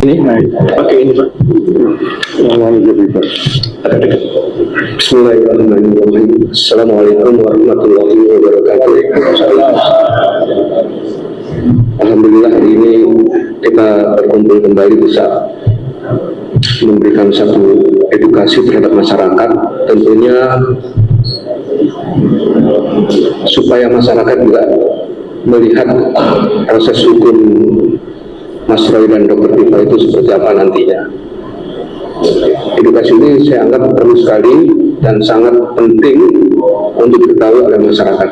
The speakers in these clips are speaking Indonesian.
Ini pakai ini Pak. Bismillahirrahmanirrahim. Assalamualaikum warahmatullahi wabarakatuh. Alhamdulillah hari ini kita berkumpul kembali bisa memberikan satu edukasi terhadap masyarakat, tentunya supaya masyarakat juga melihat proses hukum Mas Roy dan Dr. Tifa itu seperti apa nantinya. Edukasi ini saya anggap perlu sekali dan sangat penting untuk diketahui oleh masyarakat.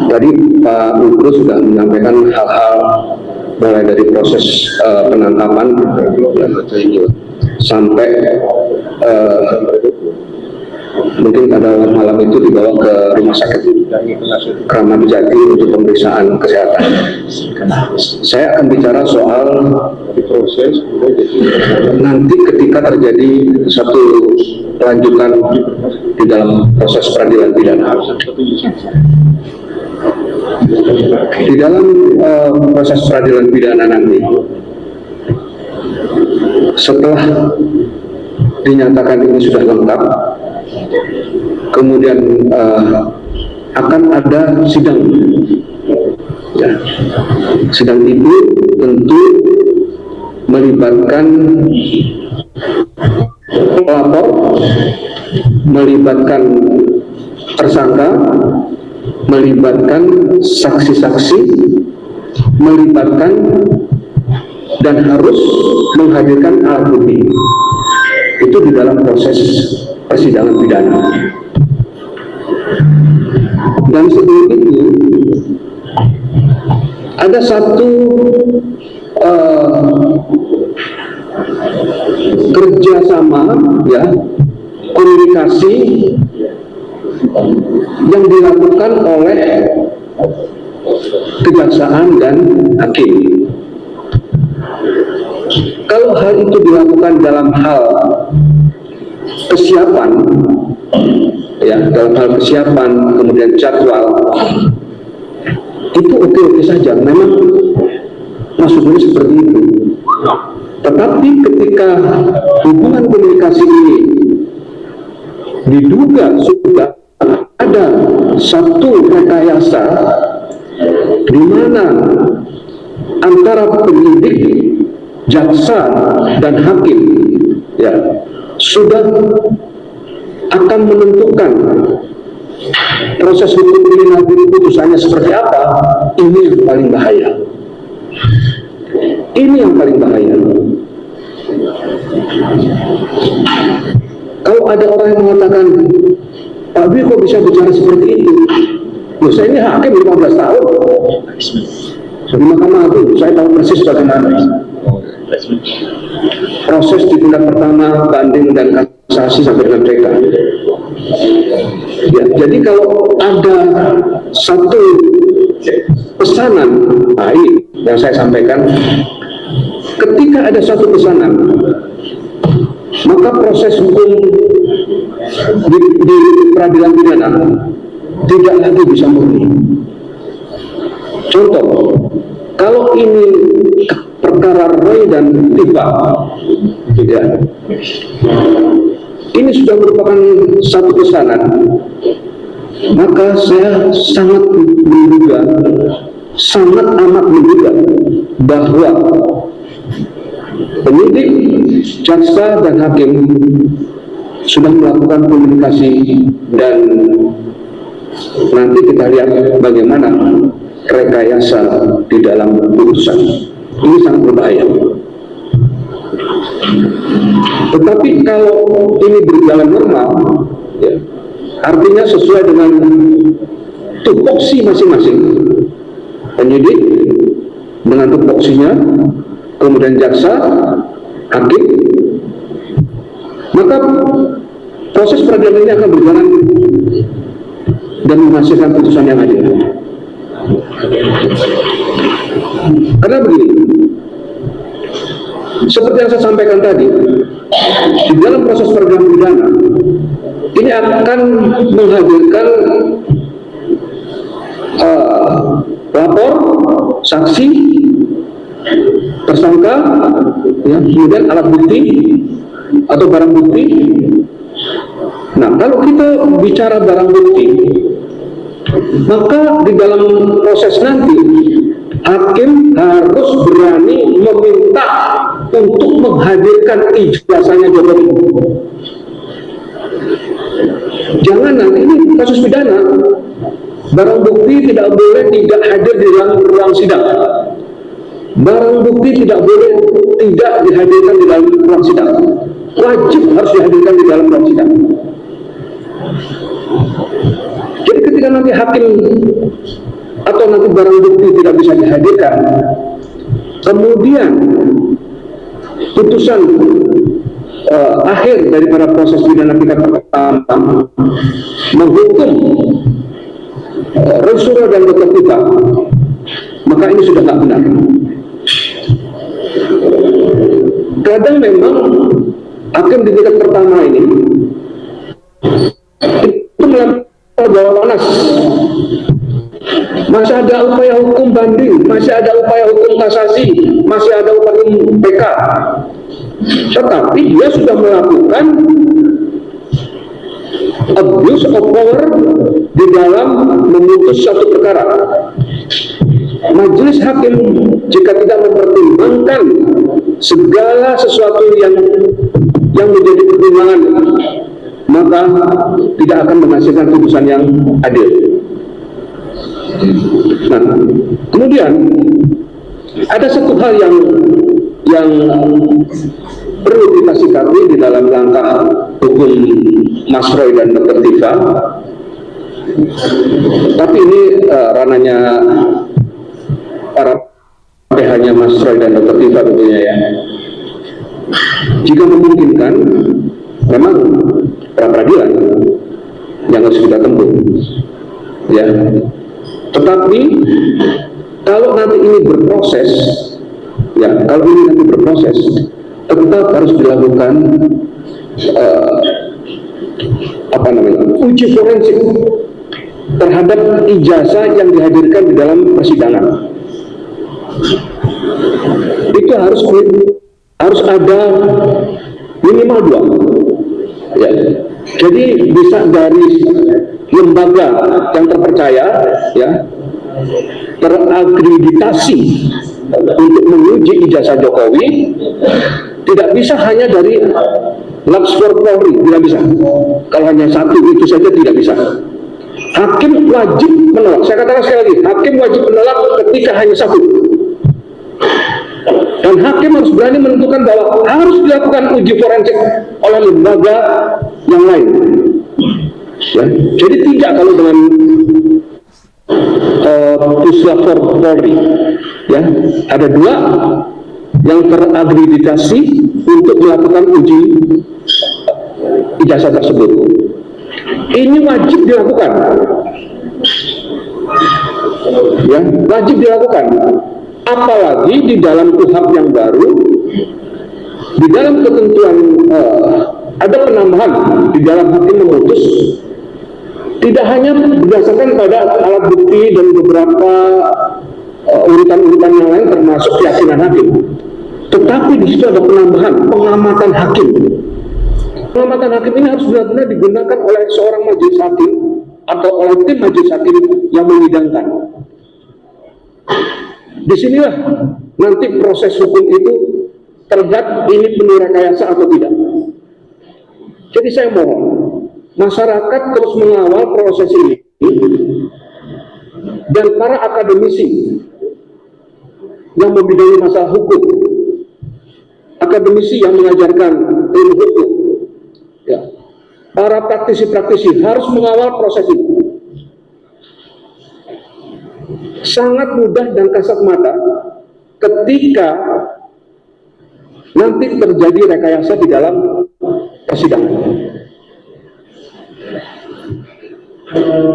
Tadi Pak Ugro sudah menyampaikan hal-hal mulai dari proses penangkapan sampai mungkin pada malam itu dibawa ke rumah sakit Kramat Jati untuk pemeriksaan kesehatan. Saya akan bicara soal proses nanti ketika terjadi satu lanjutan di dalam proses peradilan pidana. Di dalam proses peradilan pidana nanti, setelah dinyatakan ini sudah lengkap, kemudian akan ada sidang. Ya. Sidang itu tentu melibatkan pelapor, melibatkan tersangka, melibatkan saksi-saksi, melibatkan dan harus menghadirkan alat bukti. Itu di dalam proses persidangan pidana. Dan sebelum itu ada satu kerjasama, ya, komunikasi yang dilakukan oleh kejaksaan dan hakim. Kalau hal itu dilakukan dalam hal kesiapan, ya, dalam hal kesiapan, kemudian jadwal, itu oke-oke saja, memang maksudnya seperti itu. Tetapi ketika hubungan komunikasi ini diduga sudah ada satu rekayasa di mana antara penyidik, jaksa dan hakim, ya, sudah akan menentukan proses hukum ini nanti putusannya seperti apa, ini yang paling bahaya. Ini yang paling bahaya. Kalau ada orang yang mengatakan, Pak Bi kok bisa bicara seperti itu? Loh, saya ini hakim 15 tahun di Mahkamah Agung, saya tahu persis bagaimana proses di tingkat pertama, banding dan kasasi sampai dengan TK. Ya, jadi kalau ada satu pesanan, yang saya sampaikan, ketika ada satu pesanan, maka proses hukum di peradilan pidana tidak lagi bisa murni. Contoh, kalau ini perkara Roy dan Tifa, ya, ini sudah merupakan satu pesanan, maka saya sangat menduga, sangat amat menduga bahwa penyidik, jaksa dan hakim sudah melakukan komunikasi, dan nanti kita lihat bagaimana rekayasa di dalam putusan. Ini sangat berbahaya. Tetapi kalau ini berjalan normal, ya, artinya sesuai dengan tupoksi masing-masing, penyidik dengan tupoksinya, kemudian jaksa, hakim, maka proses peradilan ini akan berjalan dan menghasilkan putusan yang adil. Karena begini, seperti yang saya sampaikan tadi, di dalam proses peradilan pidana ini akan menghadirkan lapor, saksi, tersangka, ya, kemudian alat bukti atau barang bukti. Nah, kalau kita bicara barang bukti, maka di dalam proses nanti hakim harus berani meminta untuk menghadirkan ijazahnya Jokowi. Jangan nanti ini kasus pidana, barang bukti tidak boleh tidak hadir di dalam ruang sidang. Barang bukti tidak boleh tidak dihadirkan di dalam ruang sidang. Wajib harus dihadirkan di dalam ruang sidang. Jadi ketika nanti hakim atau nanti barang bukti tidak bisa dihadirkan, kemudian putusan akhir daripada proses pidana kita pertama menghukum Rusura dan Dr. Kuta, maka ini sudah tak benar. Kadang memang hakim di tingkat pertama ini itu melakukan bawa panas. Masih ada upaya hukum banding, masih ada upaya hukum kasasi, masih ada upaya hukum PK. Tetapi dia sudah melakukan abuse of power di dalam memutus satu perkara. Majelis hakim jika tidak mempertimbangkan segala sesuatu yang menjadi pertimbangan, maka tidak akan menghasilkan putusan yang adil. Nah, kemudian ada satu hal yang perlu kita sikapi di dalam langkah hukum Mas Roy dan Dr. Tifa. Tapi ini ranahnya para PH-nya Mas Roy dan Dr. Tifa tentunya ya. Jika memungkinkan, memang pra-peradilan yang harus kita tempuh. Ya. Tetapi kalau nanti ini berproses, ya, kalau ini nanti berproses, tetap harus dilakukan uji forensik terhadap ijazah yang dihadirkan di dalam persidangan. Itu harus ada minimal 2. Ya. Jadi bisa dari lembaga yang terpercaya, ya, terakreditasi untuk menguji ijazah Jokowi, tidak bisa hanya dari Labspor Polri, tidak bisa. Kalau hanya satu itu saja tidak bisa. Hakim wajib menolak. Saya katakan sekali lagi, hakim wajib menolak ketika hanya satu. Dan hakim harus berani menentukan bahwa harus dilakukan uji forensik oleh lembaga yang lain. Ya. Jadi tidak kalau dengan Puslapor Polri, ya, ada 2 yang terakreditasi untuk melakukan uji ijazah tersebut. Ini wajib dilakukan, ya, wajib dilakukan. Apalagi di dalam KUHP yang baru, di dalam ketentuan ada penambahan di dalam hakim memutus. Tidak hanya berdasarkan pada alat bukti dan beberapa urutan-urutan yang lain termasuk keyakinan hakim, tetapi di situ ada penambahan pengamatan hakim. Pengamatan hakim ini harus benar-benar digunakan oleh seorang majelis hakim atau oleh tim majelis hakim yang menyidangkan. Disinilah nanti proses hukum itu terlihat ini penuh rekayasa atau tidak. Jadi saya mohon masyarakat terus mengawal proses ini, dan para akademisi yang membidangi masalah hukum, akademisi yang mengajarkan ilmu hukum, ya, para praktisi-praktisi harus mengawal proses ini. Sangat mudah dan kasat mata ketika nanti terjadi rekayasa di dalam persidangan.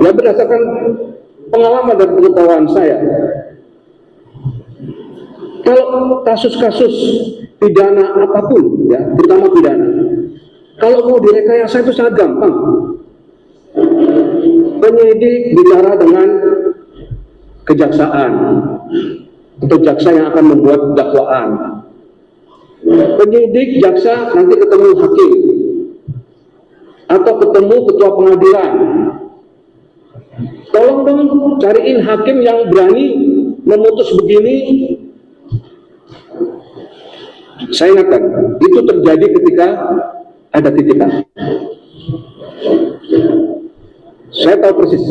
Ya, berdasarkan pengalaman dan pengetahuan saya, kalau kasus-kasus pidana apapun, ya, terutama pidana, kalau mau direkayasa itu sangat gampang. Penyidik bicara dengan kejaksaan, atau jaksa yang akan membuat dakwaan. Penyidik, jaksa nanti ketemu hakim atau ketemu ketua pengadilan. Tolong dong cariin hakim yang berani memutus begini. Saya ingatkan, itu terjadi ketika ada titipan. Saya tahu persis.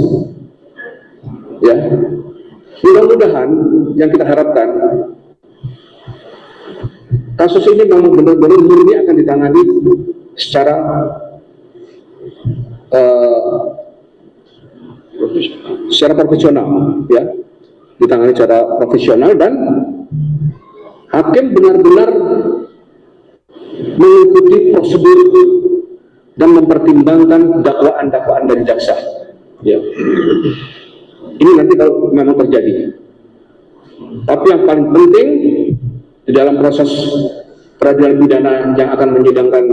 Ya, mudah-mudahan yang kita harapkan kasus ini memang benar-benar murni akan ditangani secara profesional, ya, ditangani secara profesional dan hakim benar-benar mengikuti prosedur dan mempertimbangkan dakwaan-dakwaan dari jaksa. Ya. Ini nanti kalau memang terjadi. Tapi yang paling penting di dalam proses peradilan pidana yang akan menyidangkan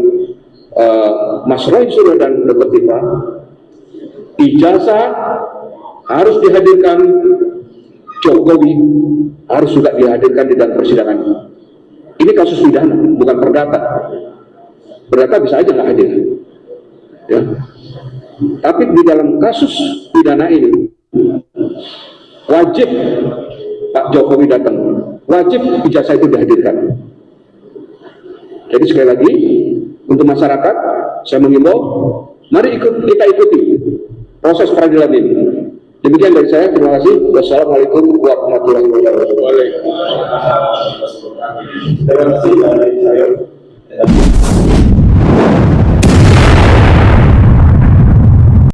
Mas Roy Suryo dan Dr. Tifa, ijazah harus dihadirkan, Jokowi harus juga dihadirkan di dalam persidangan. Ini kasus pidana, bukan perdata. Perdata bisa aja nggak hadir. Ya. Tapi di dalam kasus pidana ini wajib Pak Jokowi datang, wajib ijazah itu dihadirkan. Jadi sekali lagi untuk masyarakat saya mengimbau, mari kita ikuti proses peradilan ini. Demikian dari saya, terima kasih. Wassalamualaikum warahmatullahi wabarakatuh. Terima kasih.